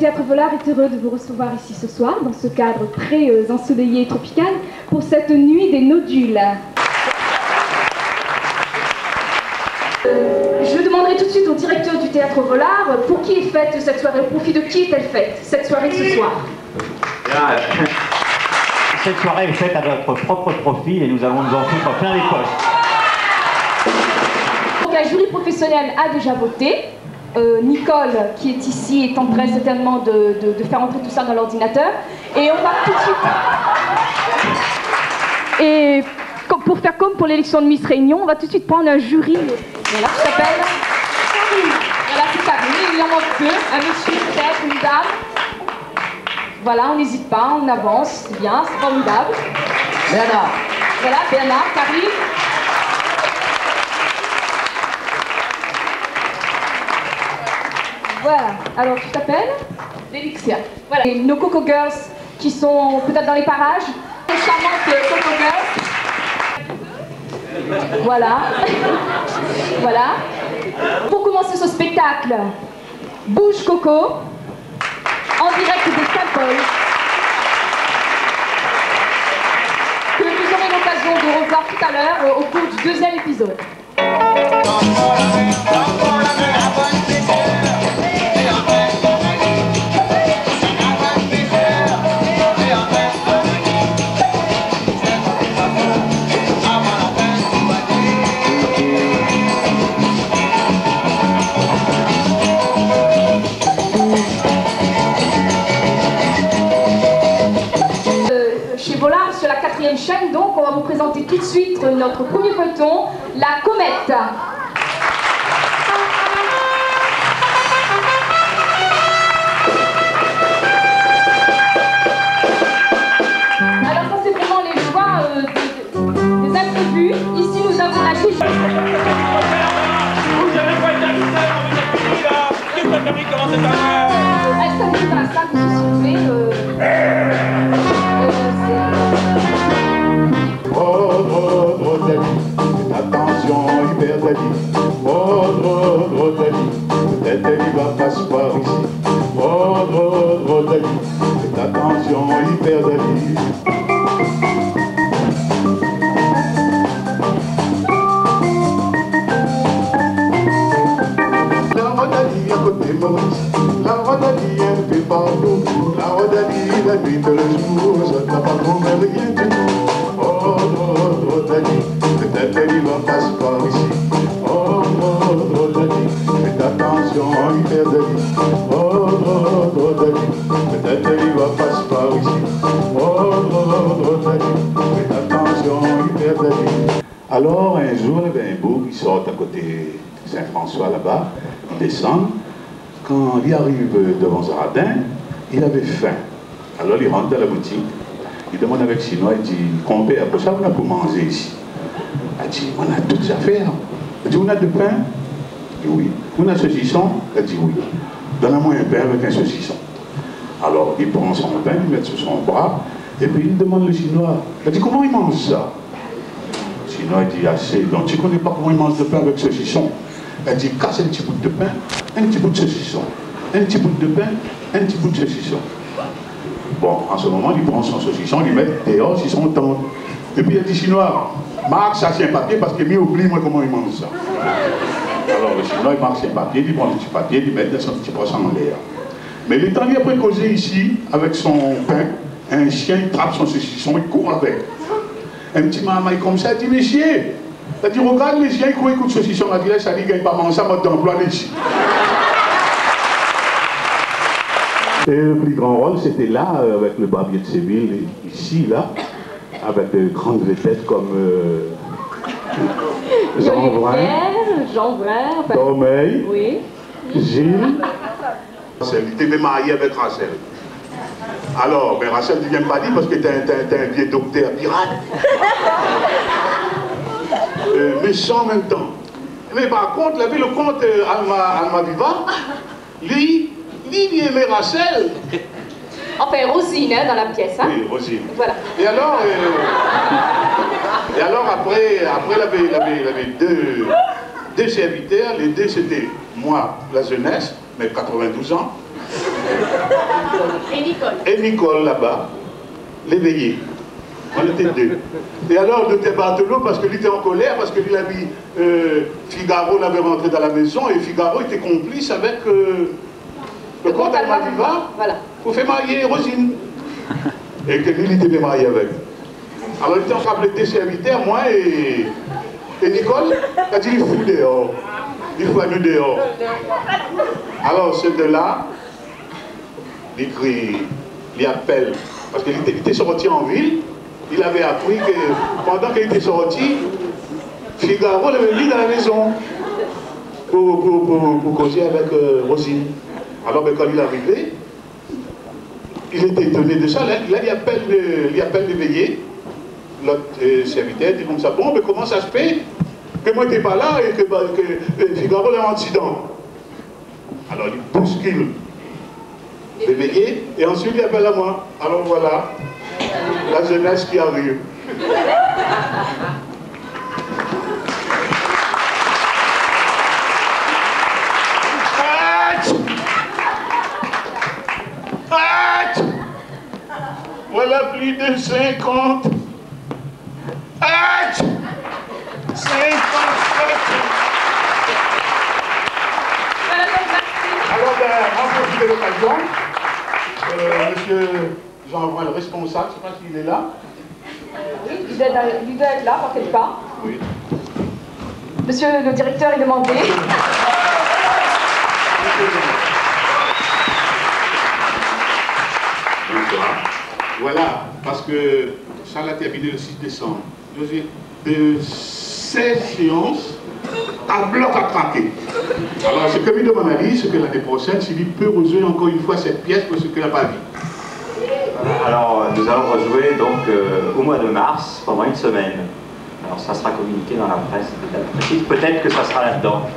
Théâtre Volard est heureux de vous recevoir ici ce soir, dans ce cadre très ensoleillé et tropical, pour cette nuit des nodules. Je demanderai tout de suite au directeur du Théâtre Volard pour qui est faite cette soirée, au profit de qui est-elle faite, cette soirée de ce soir. Cette soirée est faite à notre propre profit et nous allons nous en foutre plein les poches. Donc un jury professionnel a déjà voté. Nicole, qui est ici, est en train certainement de faire entrer tout ça dans l'ordinateur. Et on va tout de suite... Et pour faire comme pour l'élection de Miss Réunion, on va tout de suite prendre un jury. Voilà, qui s'appelle Karine. Voilà, c'est Karine. Il en manque deux. Un monsieur, peut-être, une dame. Voilà, on n'hésite pas, on avance, c'est bien, c'est formidable. Bernard. Voilà, Bernard, Karine. Voilà, alors tu t'appelles L'Elixia. Voilà, et nos Coco Girls qui sont peut-être dans les parages. Les charmantes Coco Girls. Voilà. Voilà. Pour commencer ce spectacle, Bouge Coco, en direct des Saint-Paul, que nous aurons l'occasion de revoir tout à l'heure au cours du deuxième épisode. Chaîne, donc on va vous présenter tout de suite notre premier feuilleton, la comète. Alors ça c'est vraiment les joies des imprévus. Ici nous avons la fiche. Vous avez pas été invité, on vous a pris là. Qui vous a permis de commencer par là? Est-ce que c'est dans la salle que se située attention, hyper Dali. Oh, Dali. Peut-être il va passer par ici. Oh, Dali. Faites attention, hyper Dali. La Rodali à côté Maurice. La Rodali un peu partout. La Rodali la nuit de le jour. Ça n'a pas compris rien du tout. Oh, Dali. Peut-être il va passer par ici. Oh, Dali. Faites attention, hyper Dali. Oh, Dali. Peut-être il va passer par ici. Oh, Dali. Faites attention, hyper Dali. Alors, un jour, il y avait un bouc qui sort à côté de Saint-François là-bas. Il descend. Quand il arrive devant Zaradin, il avait faim. Alors, il rentre dans la boutique. Il demande avec Chinois, il dit, compère, pour ça, on a pour manger ici. Elle dit, on a toutes affaires. Elle dit, on a de pain? Elle dit, oui. On a saucisson? Elle dit, oui. Donne-moi un pain avec un saucisson. Alors, il prend son pain, il met sur son bras, et puis il demande le Chinois. Elle dit, comment il mange ça? Le Chinois dit, assez. Donc, tu ne connais pas comment il mange le pain avec saucisson? Elle dit, casse un petit bout de pain, un petit bout de saucisson. Un petit bout de pain, un petit bout de saucisson. Bon, en ce moment, il prend son saucisson, il met dehors sur son tente. Et puis il dit, Chinois, marque ça sur un papier parce qu'il oublie moi comment il mange ça. Alors le Chinois, il marque sur un papier, il prend le petit papier, il met dans son petit poisson en l'air. Mais le temps, il a causé ici, avec son pain, un chien, il trappe son saucisson, il court avec. Un petit maman comme ça, il dit, monsieur, il dit, regarde les chiens, il court, il court de saucisson, il dit, ça dit, il ne gagne pas manger ça, mode d'emploi, ici. Et le plus grand rôle, c'était là, avec le barbier de Séville, ici, là, avec de grandes vedettes comme Jean Brun, Dormeil, oui. Gilles. Il était même marié avec Rachel. Alors, mais Rachel ne vient pas dire parce que t'es un vieux docteur pirate. Mais sans en même temps. Mais par contre, là, le comte Almaviva, lui, il aimait Rachel. Enfin, Rosine, hein, dans la pièce. Hein? Oui, Rosine. Voilà. Et alors après, il avait deux serviteurs. Les deux, c'était moi, la jeunesse, mais 92 ans. Et Nicole là-bas, l'éveillé. On était deux. Et alors, on était Barthelot parce que lui était en colère, parce que lui a dit Figaro l'avait rentré dans la maison et Figaro était complice avec le comte Almaviva pour faire marier Rosine. Et que lui, il était bien marié avec. Alors, il était en train de plaider serviteurs, moi et Nicole, a dit il fout dehors. Il faut aller dehors. Alors, ceux de là, il crie, il appelle, parce qu'il était sorti en ville. Il avait appris que pendant qu'il était sorti, Figaro l'avait mis dans la maison pour causer avec Rosine. Alors ben, quand il est arrivé, il était étonné de ça. Là, il appelle l'éveillé, l'autre serviteur, dit comme ça, bon, mais comment ça se fait que moi n'étais pas là et que Figaro l'a en accident. Alors il bouscule l'éveillé et ensuite il appelle à moi. Alors voilà. La jeunesse qui arrive. Voilà plus de 50. 50. Alors, on profite de l'occasion. Monsieur Jean-Roy, le responsable, je ne sais pas s'il est là. Oui, il doit être là, par quelque part. Oui. Monsieur le directeur est demandé. Bonsoir. Voilà, parce que ça l'a terminé le 6 décembre. De 16 séances, à bloc à craquer. Alors, ce que lui demande à lui, c'est que l'année prochaine, s'il peut rejouer encore une fois cette pièce pour ce qu'il n'a pas vu. Alors, nous allons rejouer donc au mois de mars, pendant une semaine. Alors, ça sera communiqué dans la presse, des dates précises. Peut-être que ça sera là-dedans.